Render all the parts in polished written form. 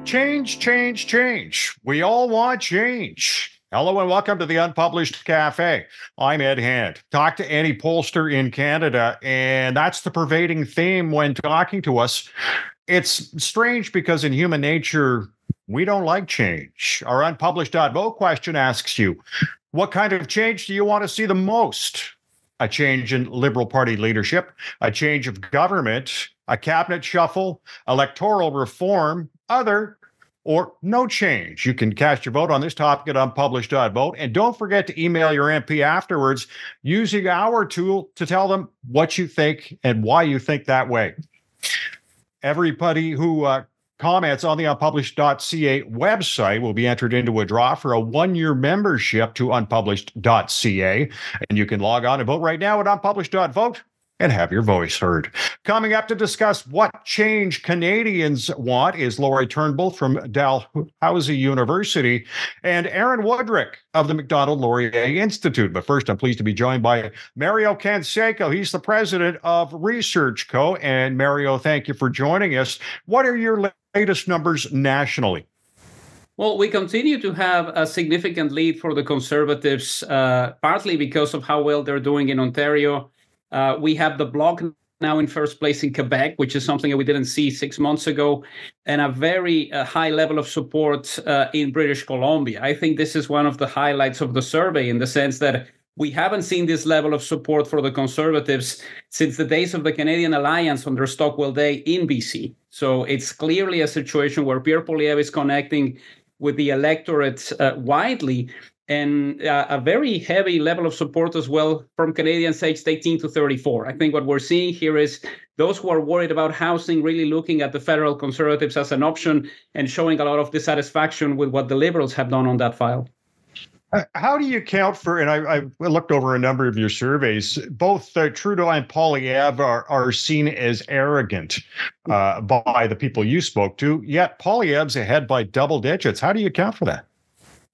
Change, change, change. We all want change. Hello and welcome to the Unpublished Cafe. I'm Ed Hand. Talk to any pollster in Canada, and that's the pervading theme when talking to us. It's strange because in human nature, we don't like change. Our Unpublished Vote question asks you, what kind of change do you want to see the most? A change in Liberal Party leadership, a change of government, a cabinet shuffle, electoral reform, other, or no change. You can cast your vote on this topic at unpublished.vote. And don't forget to email your MP afterwards using our tool to tell them what you think and why you think that way. Everybody who comments on the unpublished.ca website will be entered into a draw for a one-year membership to unpublished.ca. And you can log on and vote right now at unpublished.vote and have your voice heard. Coming up to discuss what change Canadians want is Laurier Turnbull from Dalhousie University and Aaron Wudrick of the Macdonald Laurier Institute. But first, I'm pleased to be joined by Mario Canseco. He's the president of Research Co. And Mario, thank you for joining us. What are your latest numbers nationally? Well, we continue to have a significant lead for the Conservatives, partly because of how well they're doing in Ontario. We have the Bloc now in first place in Quebec, which is something that we didn't see 6 months ago, and a very high level of support in British Columbia. I think this is one of the highlights of the survey in the sense that we haven't seen this level of support for the Conservatives since the days of the Canadian Alliance under Stockwell Day in BC. So it's clearly a situation where Pierre Poilievre is connecting with the electorate widely, and a very heavy level of support as well from Canadians aged 18 to 34. I think what we're seeing here is those who are worried about housing really looking at the federal Conservatives as an option and showing a lot of dissatisfaction with what the Liberals have done on that file. How do you account for, and I looked over a number of your surveys, both Trudeau and Poilievre are seen as arrogant by the people you spoke to, yet Poilievre's ahead by double digits. How do you account for that?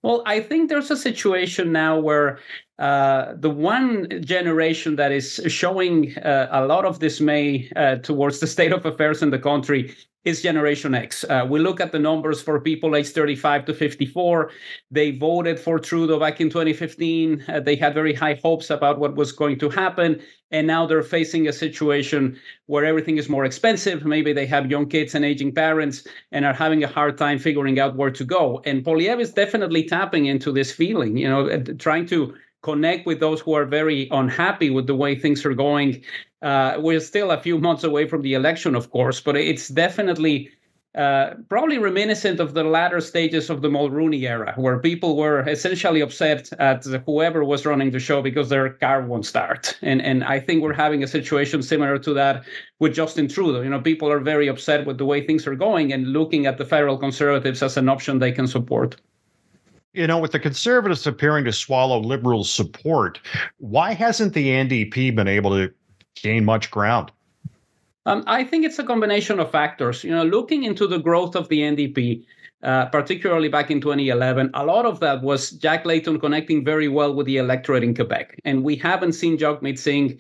Well, I think there's a situation now where the one generation that is showing a lot of dismay towards the state of affairs in the country is Generation X. We look at the numbers for people aged 35 to 54. They voted for Trudeau back in 2015. They had very high hopes about what was going to happen. And now they're facing a situation where everything is more expensive. Maybe they have young kids and aging parents and are having a hard time figuring out where to go. And Poilievre is definitely tapping into this feeling, trying to connect with those who are very unhappy with the way things are going. We're still a few months away from the election, of course, but it's definitely probably reminiscent of the latter stages of the Mulroney era, where people were essentially upset at whoever was running the show because their car won't start. And I think we're having a situation similar to that with Justin Trudeau. People are very upset with the way things are going and looking at the federal Conservatives as an option they can support. With the Conservatives appearing to swallow Liberal support, why hasn't the NDP been able to gain much ground? I think it's a combination of factors. Looking into the growth of the NDP, particularly back in 2011, a lot of that was Jack Layton connecting very well with the electorate in Quebec. And we haven't seen Jagmeet Singh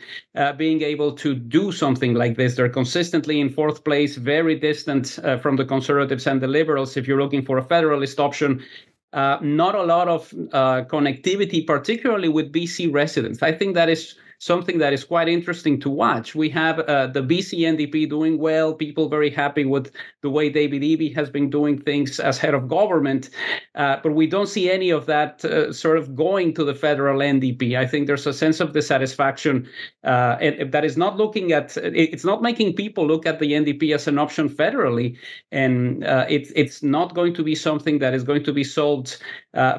being able to do something like this. They're consistently in fourth place, very distant from the Conservatives and the Liberals if you're looking for a federalist option. Not a lot of connectivity, particularly with BC residents. I think that is something that is quite interesting to watch. We have the BC NDP doing well, people very happy with the way David Eby has been doing things as head of government, but we don't see any of that sort of going to the federal NDP. I think there's a sense of dissatisfaction and that is not looking at, it's not making people look at the NDP as an option federally, and it's not going to be something that is going to be solved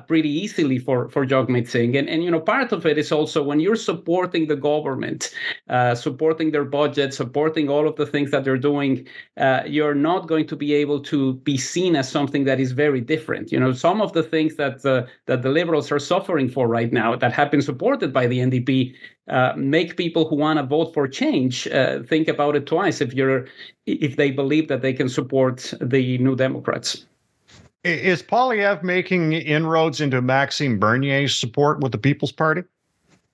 pretty easily for Jagmeet Singh. And part of it is also when you're supporting the government, supporting their budget, supporting all of the things that they're doing, you're not going to be able to be seen as something that is very different. Some of the things that the Liberals are suffering for right now that have been supported by the NDP make people who want to vote for change think about it twice if they believe that they can support the New Democrats. Is Poilievre making inroads into Maxime Bernier's support with the People's Party?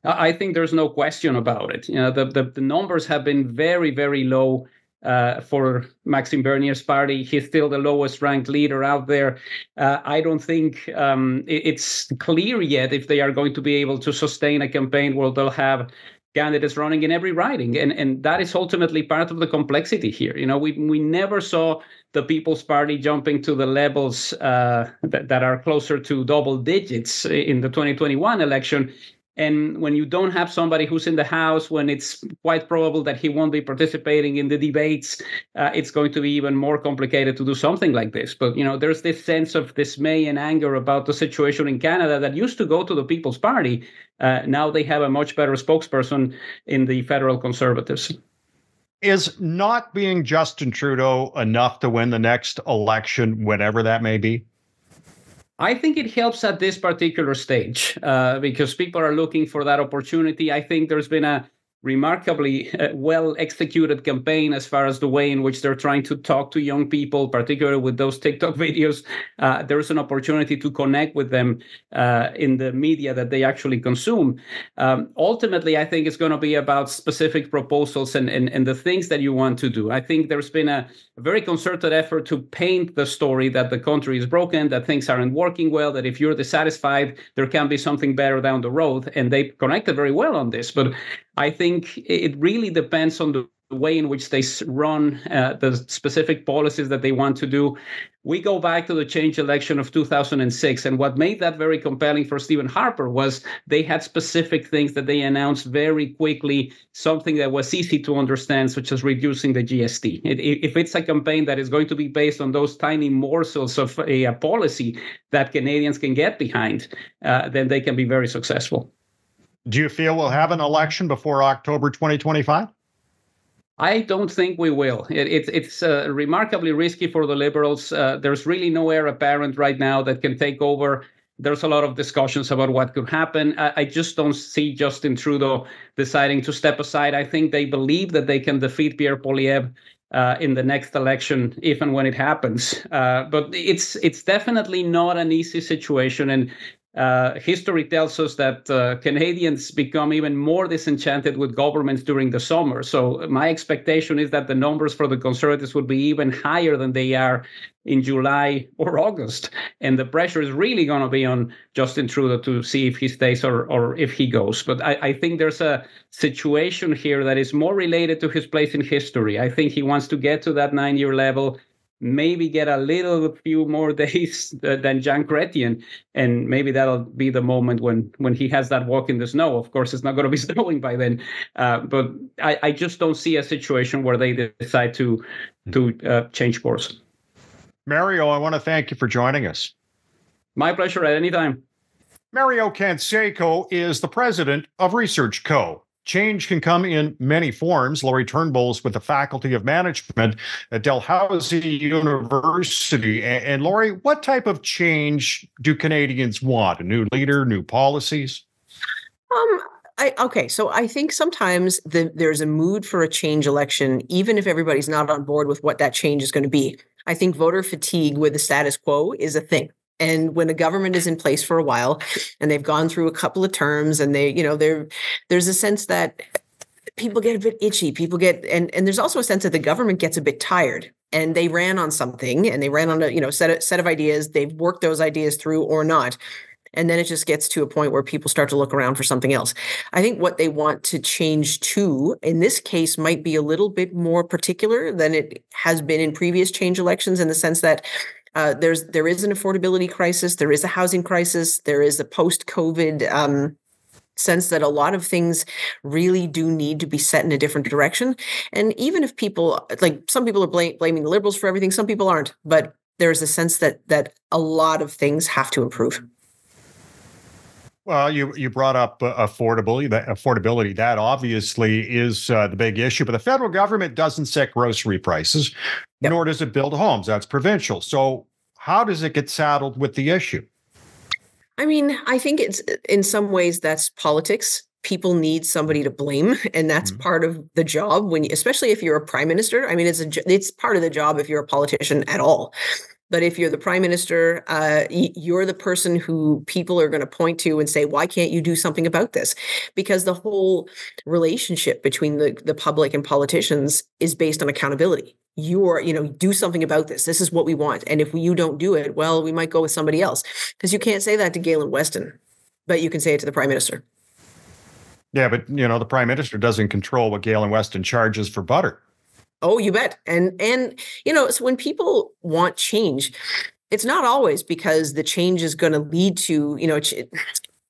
I think there's no question about it. The numbers have been very, very low for Maxime Bernier's party. He's still the lowest ranked leader out there. I don't think it's clear yet if they are going to be able to sustain a campaign where they'll have candidates running in every riding. And that is ultimately part of the complexity here. We never saw the People's Party jumping to the levels that are closer to double digits in the 2021 election. And when you don't have somebody who's in the House, when it's quite probable that he won't be participating in the debates, it's going to be even more complicated to do something like this. But, there's this sense of dismay and anger about the situation in Canada that used to go to the People's Party. Now they have a much better spokesperson in the federal Conservatives. Is not being Justin Trudeau enough to win the next election, whenever that may be? I think it helps at this particular stage because people are looking for that opportunity. I think there's been a remarkably well-executed campaign as far as the way in which they're trying to talk to young people, particularly with those TikTok videos. There's an opportunity to connect with them in the media that they actually consume. Ultimately, I think it's going to be about specific proposals and the things that you want to do. I think there's been a very concerted effort to paint the story that the country is broken, that things aren't working well, that if you're dissatisfied, there can be something better down the road. And they connected very well on this. But I think it really depends on the way in which they run the specific policies that they want to do. We go back to the change election of 2006, and what made that very compelling for Stephen Harper was they had specific things that they announced very quickly, something that was easy to understand, such as reducing the GST. If it's a campaign that is going to be based on those tiny morsels of a policy that Canadians can get behind, then they can be very successful. Do you feel we'll have an election before October 2025? I don't think we will. It's remarkably risky for the Liberals. There's really no heir apparent right now that can take over. There's a lot of discussions about what could happen. I just don't see Justin Trudeau deciding to step aside. I think they believe that they can defeat Pierre Poilievre in the next election, if and when it happens. But it's definitely not an easy situation. And history tells us that Canadians become even more disenchanted with governments during the summer. So my expectation is that the numbers for the Conservatives would be even higher than they are in July or August. And the pressure is really going to be on Justin Trudeau to see if he stays or if he goes. But I think there's a situation here that is more related to his place in history. I think he wants to get to that 9-year level, maybe get a few more days than Jean Chrétien, and maybe that'll be the moment when he has that walk in the snow. Of course, it's not going to be snowing by then, but I just don't see a situation where they decide to change course. Mario, I want to thank you for joining us. My pleasure, at any time. Mario Canseco is the president of Research Co. Change can come in many forms. Laurier Turnbull is with the Faculty of Management at Dalhousie University. And Laurier, what type of change do Canadians want? A new leader, new policies? So I think sometimes there's a mood for a change election, even if everybody's not on board with what that change is going to be. I think voter fatigue with the status quo is a thing. And when a government is in place for a while and they've gone through a couple of terms and there's a sense that people get a bit itchy, and there's also a sense that the government gets a bit tired and they ran on something and they ran on a set of ideas. They've worked those ideas through or not. And then it just gets to a point where people start to look around for something else. I think what they want to change to, in this case, might be a little bit more particular than it has been in previous change elections, in the sense that there is an affordability crisis, there is a housing crisis, there is a post-COVID sense that a lot of things really do need to be set in a different direction. And even if some people are blaming the Liberals for everything, some people aren't, but there's a sense that a lot of things have to improve. Well, you brought up affordability. That obviously is the big issue. But the federal government doesn't set grocery prices, nor does it build homes. That's provincial. So how does it get saddled with the issue? I mean, I think it's in some ways that's politics. People need somebody to blame, and that's part of the job. Especially if you're a prime minister, I mean, it's part of the job if you're a politician at all. But if you're the prime minister, you're the person who people are going to point to and say, why can't you do something about this? Because the whole relationship between the public and politicians is based on accountability. Do something about this. This is what we want. And if you don't do it, well, we might go with somebody else. Because you can't say that to Galen Weston, but you can say it to the prime minister. Yeah, but, the prime minister doesn't control what Galen Weston charges for butter. Oh, you bet. And so when people want change, it's not always because the change is going to lead to,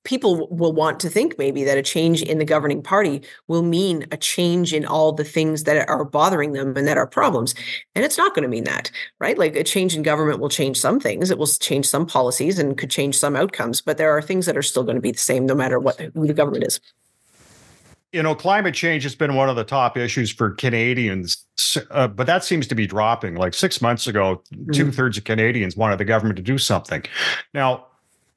people will want to think maybe that a change in the governing party will mean a change in all the things that are bothering them and that are problems. And it's not going to mean that, right? Like a change in government will change some things. It will change some policies and could change some outcomes, but there are things that are still going to be the same no matter who the government is. Climate change has been one of the top issues for Canadians, but that seems to be dropping. Like 6 months ago, 2/3 of Canadians wanted the government to do something. Now,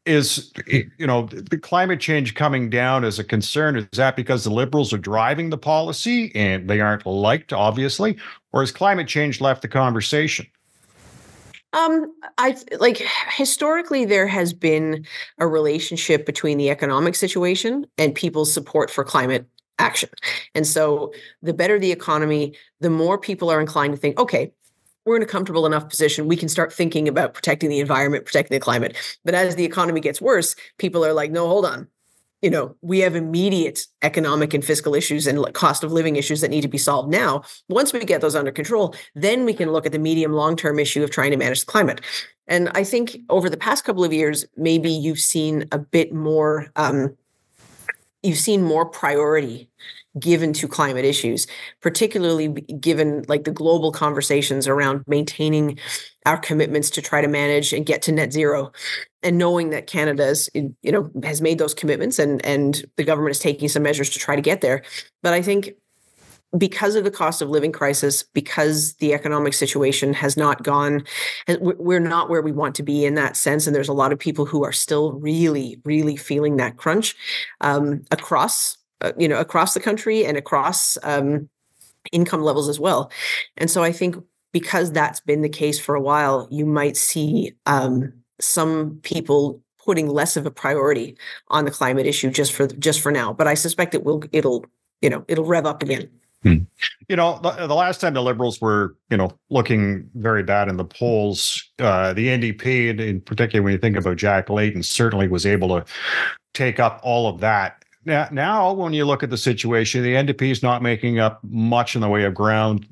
is the climate change coming down as a concern? Is that because the Liberals are driving the policy and they aren't liked, obviously, or has climate change left the conversation? Historically, there has been a relationship between the economic situation and people's support for climate action. And so the better the economy, the more people are inclined to think, okay, we're in a comfortable enough position. We can start thinking about protecting the environment, protecting the climate. But as the economy gets worse, people are like, no, hold on. We have immediate economic and fiscal issues and cost of living issues that need to be solved now. Once we get those under control, then we can look at the medium long-term issue of trying to manage the climate. And I think over the past couple of years, maybe you've seen a bit more, priority given to climate issues, particularly given the global conversations around maintaining our commitments to try to manage and get to net zero, and knowing that Canada has made those commitments and the government is taking some measures to try to get there. But I think because of the cost of living crisis, because the economic situation has not gone, we're not where we want to be in that sense. And there's a lot of people who are still really, really feeling that crunch across the country and across income levels as well. And so I think because that's been the case for a while, you might see some people putting less of a priority on the climate issue just for now. But I suspect it'll rev up again. The last time the Liberals were, looking very bad in the polls, the NDP, and in particular, when you think about Jack Layton, certainly was able to take up all of that. Now, when you look at the situation, the NDP is not making up much in the way of ground,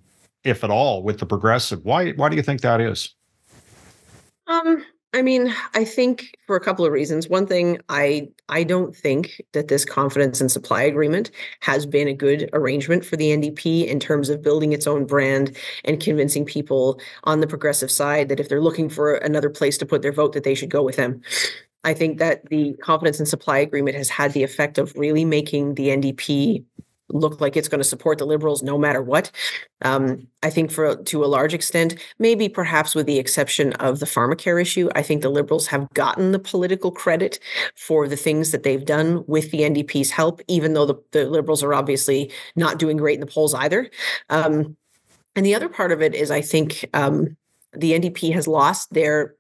if at all, with the Progressive. Why do you think that is? I think for a couple of reasons. One thing, I don't think that this confidence and supply agreement has been a good arrangement for the NDP in terms of building its own brand and convincing people on the Progressive side that if they're looking for another place to put their vote, that they should go with them. I think that the confidence and supply agreement has had the effect of really making the NDP look like it's going to support the Liberals no matter what. I think to a large extent, maybe perhaps with the exception of the pharmacare issue, I think the Liberals have gotten the political credit for the things that they've done with the NDP's help, even though the Liberals are obviously not doing great in the polls either. And the other part of it is I think the NDP has lost their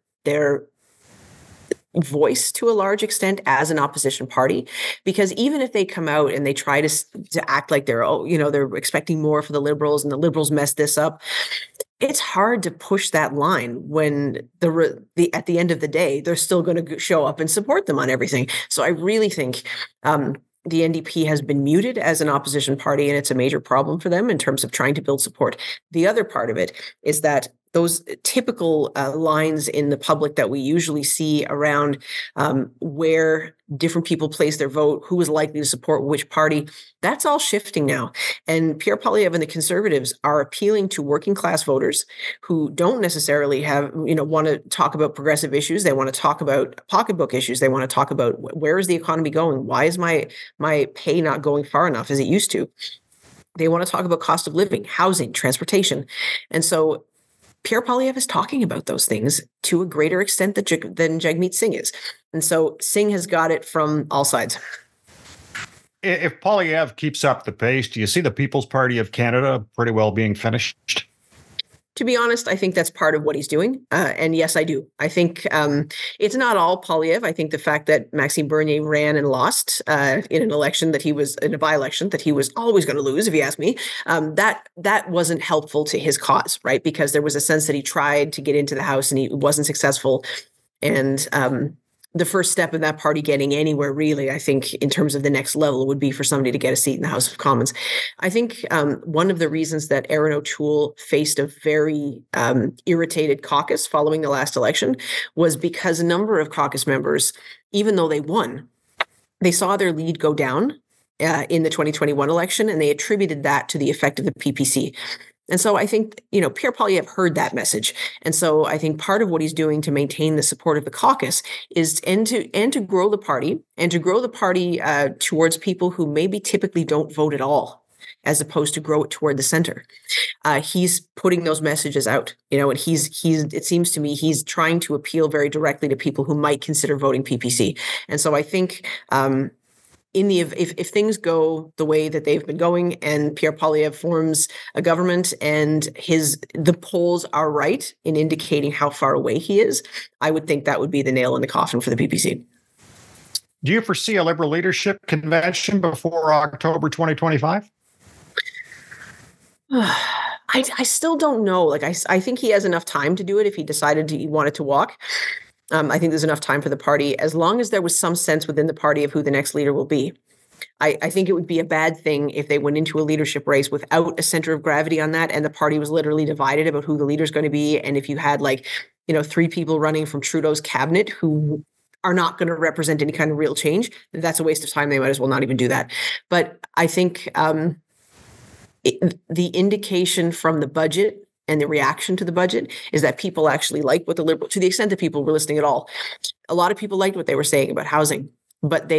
voice to a large extent as an opposition party, because even if they come out and they try to act like they're expecting more for the Liberals and the Liberals mess this up, it's hard to push that line when at the end of the day they're still going to show up and support them on everything. So I really think the NDP has been muted as an opposition party, and it's a major problem for them in terms of trying to build support. The other part of it is that those typical lines in the public that we usually see around where different people place their vote, who is likely to support which party, that's all shifting now. And Pierre Poilievre and the Conservatives are appealing to working class voters who don't necessarily want to talk about progressive issues. They want to talk about pocketbook issues. They want to talk about where is the economy going? Why is my pay not going far enough as it used to? They want to talk about cost of living, housing, transportation. And so Pierre Poilievre is talking about those things to a greater extent than Jagmeet Singh is. And so Singh has got it from all sides. If Poilievre keeps up the pace, do you see the People's Party of Canada pretty well being finished? To be honest, I think that's part of what he's doing. And yes, I do. I think it's not all Poilievre. I think the fact that Maxime Bernier ran and lost in an election that he was, in a by-election that he was always going to lose, if you ask me, that wasn't helpful to his cause, right? Because there was a sense that he tried to get into the House and he wasn't successful. And the first step in that party getting anywhere, really, I think, in terms of the next level, would be for somebody to get a seat in the House of Commons. I think one of the reasons that Erin O'Toole faced a very irritated caucus following the last election was because a number of caucus members, even though they won, they saw their lead go down in the 2021 election, and they attributed that to the effect of the PPC. And so I think, Pierre Poilievre heard that message. And so I think part of what he's doing to maintain the support of the caucus is to grow the party, and to grow the party towards people who maybe typically don't vote at all, as opposed to grow it toward the center. He's putting those messages out, and it seems to me he's trying to appeal very directly to people who might consider voting PPC. And so I think if things go the way that they've been going, and Pierre Poilievre forms a government, and the polls are right in indicating how far away he is, I would think that would be the nail in the coffin for the PPC. Do you foresee a Liberal leadership convention before October 2025? I still don't know. Like, I think he has enough time to do it if he decided he wanted to walk. I think there's enough time for the party, as long as there was some sense within the party of who the next leader will be. I think it would be a bad thing if they went into a leadership race without a center of gravity on that, and the party was literally divided about who the leader's going to be. And if you had 3 people running from Trudeau's cabinet who are not going to represent any kind of real change, that's a waste of time. They might as well not even do that. But I think the indication from the budget and the reaction to the budget is that people actually like what the Liberal, to the extent that people were listening at all, a lot of people liked what they were saying about housing, but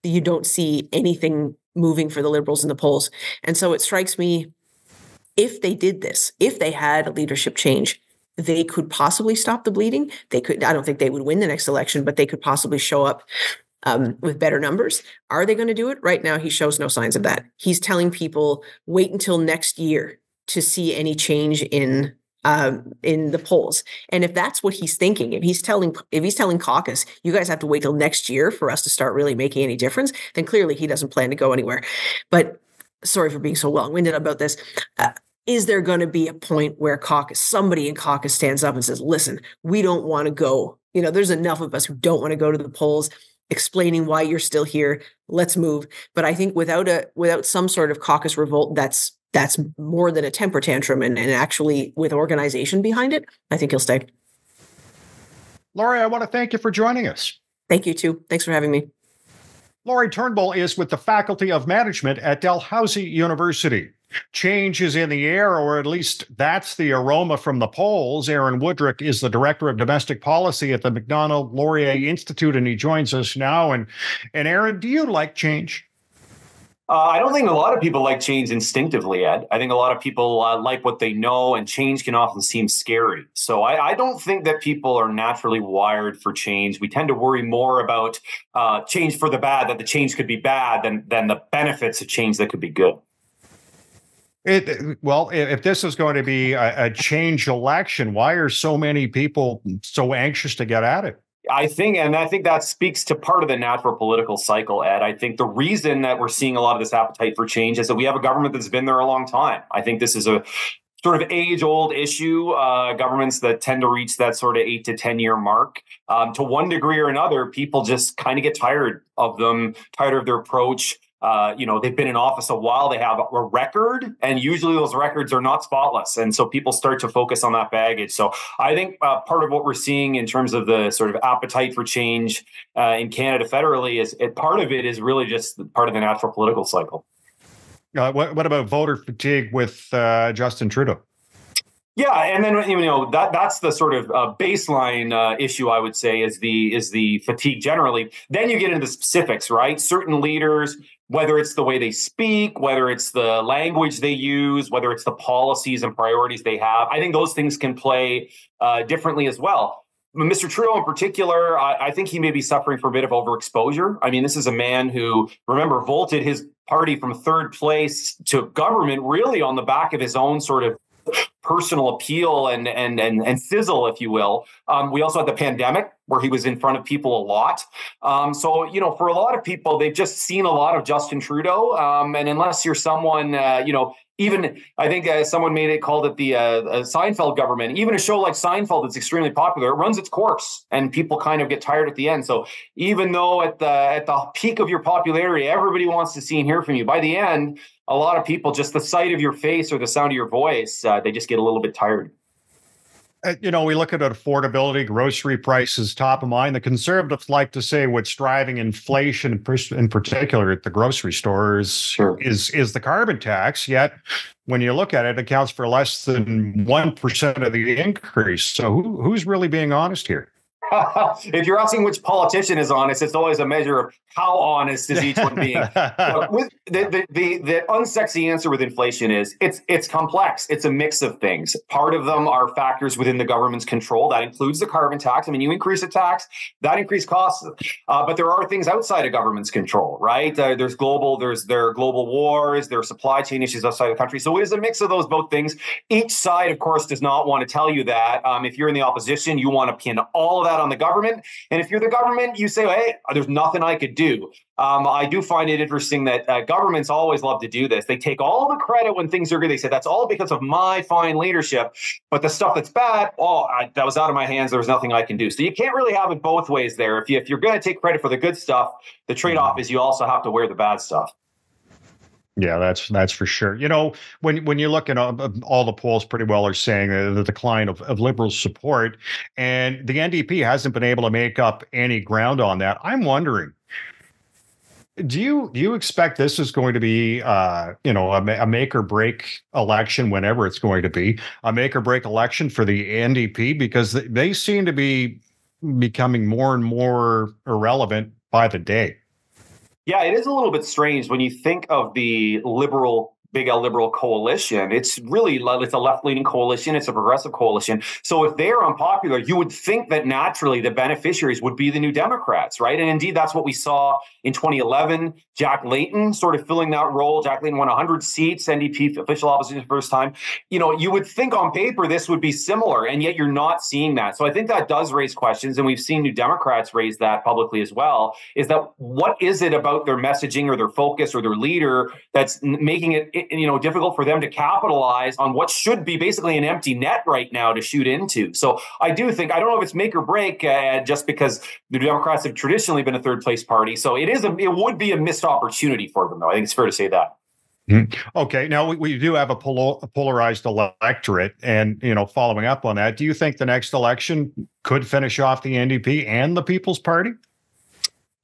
you don't see anything moving for the Liberals in the polls. And so it strikes me, if they did this, if they had a leadership change, they could possibly stop the bleeding. I don't think they would win the next election, but they could possibly show up with better numbers. Are they going to do it? Right now, he shows no signs of that. He's telling people, wait until next year to see any change in the polls. And if that's what he's thinking, if he's telling caucus, you guys have to wait till next year for us to start really making any difference, then clearly he doesn't plan to go anywhere. But sorry for being so long-winded about this. Is there going to be a point where somebody in caucus stands up and says, listen, we don't want to go. There's enough of us who don't want to go to the polls, explaining why you're still here. Let's move. But I think without some sort of caucus revolt, that's more than a temper tantrum, and actually with organization behind it, I think he'll stay. Laurier, I want to thank you for joining us. Thank you too. Thanks for having me. Laurier Turnbull is with the Faculty of Management at Dalhousie University. Change is in the air, or at least that's the aroma from the polls. Aaron Wudrick is the Director of Domestic Policy at the Macdonald Laurier Institute, and he joins us now. And Aaron, do you like change? I don't think a lot of people like change instinctively, Ed. I think a lot of people like what they know, and change can often seem scary. So I don't think that people are naturally wired for change. We tend to worry more about change for the bad, that the change could be bad, than the benefits of change that could be good. If this is going to be a change election, why are so many people so anxious to get at it? I think that speaks to part of the natural political cycle, Ed. I think the reason that we're seeing a lot of this appetite for change is that we have a government that's been there a long time. I think this is a sort of age-old issue, governments that tend to reach that sort of 8 to 10-year mark. To one degree or another, people just kind of get tired of them, tired of their approach. They've been in office a while. They have a record, and usually those records are not spotless. And so people start to focus on that baggage. So I think part of what we're seeing in terms of the sort of appetite for change in Canada federally part of it is really just part of the natural political cycle. What about voter fatigue with Justin Trudeau? Yeah, and then that's the sort of baseline issue, I would say, is the fatigue generally. Then you get into the specifics, right? Certain leaders, whether it's the way they speak, whether it's the language they use, whether it's the policies and priorities they have, I think those things can play differently as well. Mr. Trudeau in particular, I think he may be suffering from a bit of overexposure. I mean, this is a man who, remember, vaulted his party from third place to government really on the back of his own sort of personal appeal and sizzle, if you will. We also had the pandemic where he was in front of people a lot. So, for a lot of people, they've just seen a lot of Justin Trudeau. And unless you're someone, even I think someone called it the Seinfeld government. Even a show like Seinfeld that's extremely popular, it runs its course, and people kind of get tired at the end. So even though at the peak of your popularity, everybody wants to see and hear from you, by the end, a lot of people, just the sight of your face or the sound of your voice, they just get a little bit tired. We look at affordability, grocery prices top of mind. The Conservatives like to say what's driving inflation, in particular at the grocery stores, is the carbon tax. Yet, when you look at it, it accounts for less than 1% of the increase. So who's really being honest here? If you're asking which politician is honest, it's always a measure of how honest is each one being. Look, with the unsexy answer with inflation is it's complex. It's a mix of things. Part of them are factors within the government's control. That includes the carbon tax. I mean, you increase a tax, that increase costs. But there are things outside of government's control, right? There are global wars, there are supply chain issues outside the country. So it is a mix of those both things. Each side, of course, does not want to tell you that. If you're in the opposition, you want to pin all of that on the government. And if you're the government, you say, hey, there's nothing I could do. I do find it interesting that governments always love to do this. They take all the credit when things are good. They say, that's all because of my fine leadership. But the stuff that's bad, that was out of my hands. There was nothing I can do. So you can't really have it both ways there. If you're going to take credit for the good stuff, the trade-off is you also have to wear the bad stuff. Yeah, that's for sure. When you look at all the polls, pretty well are saying the decline of Liberal support, and the NDP hasn't been able to make up any ground on that. I'm wondering, do you expect this is going to be a make or break election, whenever it's going to be a make or break election for the NDP, because they seem to be becoming more and more irrelevant by the day? Yeah, it is a little bit strange when you think of the Big L Liberal coalition. It's a left-leaning coalition. It's a progressive coalition. So if they're unpopular, you would think that naturally the beneficiaries would be the New Democrats, right? And indeed, that's what we saw in 2011. Jack Layton sort of filling that role. Jack Layton won 100 seats, NDP official opposition the first time. You would think on paper this would be similar, and yet you're not seeing that. So I think that does raise questions, and we've seen New Democrats raise that publicly as well, is that what is it about their messaging or their focus or their leader that's making it difficult for them to capitalize on what should be basically an empty net right now to shoot into. So I do think, I don't know if it's make or break, just because the Democrats have traditionally been a third place party. So it would be a missed opportunity for them, though. I think it's fair to say that. Okay. Now we do have a polarized electorate, and following up on that, do you think the next election could finish off the NDP and the People's Party?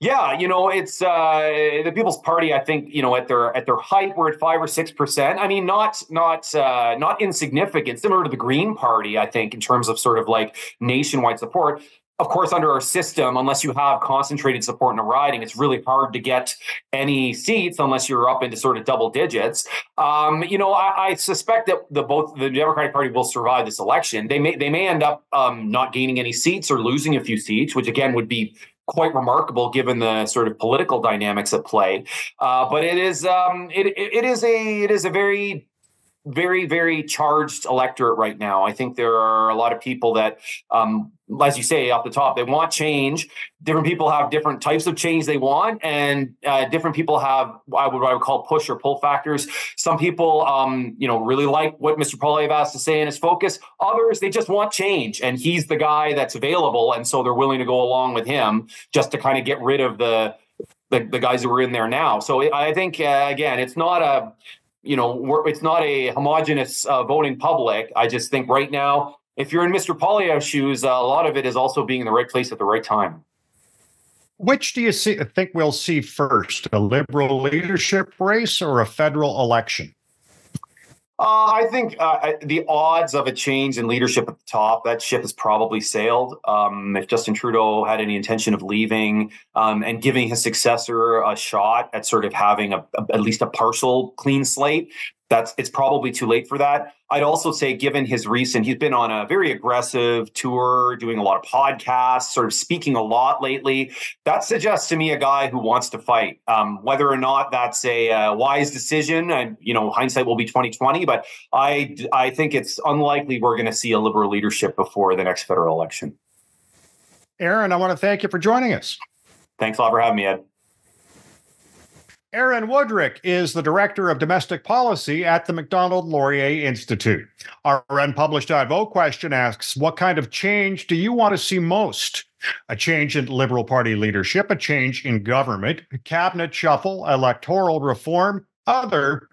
Yeah, it's the People's Party. I think at their height, we're at 5 or 6%. I mean, not insignificant. Similar to the Green Party, I think, in terms of sort of like nationwide support. Of course, under our system, unless you have concentrated support in a riding, it's really hard to get any seats unless you're up into sort of double digits. I suspect that both the Democratic Party will survive this election. They may end up not gaining any seats or losing a few seats, which again would be quite remarkable given the sort of political dynamics at play. But it is a very, very, very charged electorate right now. I think there are a lot of people that, as you say off the top, they want change. Different people have different types of change they want, and different people have what I would call push or pull factors. Some people, really like what Mr. Poilievre has to say in his focus. Others, they just want change, and he's the guy that's available, and so they're willing to go along with him just to kind of get rid of the guys who are in there now. So I think again, it's not a homogenous voting public. I just think right now, if you're in Mr. Poilievre's shoes, a lot of it is also being in the right place at the right time. Which do you think we'll see first, a Liberal leadership race or a federal election? I think the odds of a change in leadership at the top, that ship has probably sailed. If Justin Trudeau had any intention of leaving and giving his successor a shot at sort of having at least a partial clean slate, it's probably too late for that. I'd also say, given he's been on a very aggressive tour, doing a lot of podcasts, sort of speaking a lot lately. That suggests to me a guy who wants to fight. Whether or not that's a wise decision, and hindsight will be 2020. But I think it's unlikely we're going to see a Liberal leadership before the next federal election. Aaron, I want to thank you for joining us. Thanks a lot for having me, Ed. Aaron Wudrick is the Director of Domestic Policy at the Macdonald Laurier Institute. Our Unpublished Vote question asks, what kind of change do you want to see most? A change in Liberal Party leadership, a change in government, a cabinet shuffle, electoral reform, other,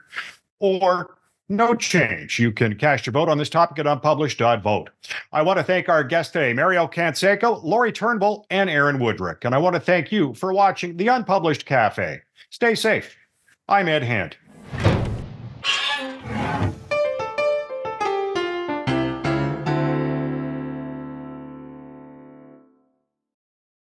or no change? You can cast your vote on this topic at Unpublished.vote. I want to thank our guests today, Mario Canseco, Laurie Turnbull, and Aaron Wudrick. And I want to thank you for watching the Unpublished Cafe. Stay safe. I'm Ed Hand.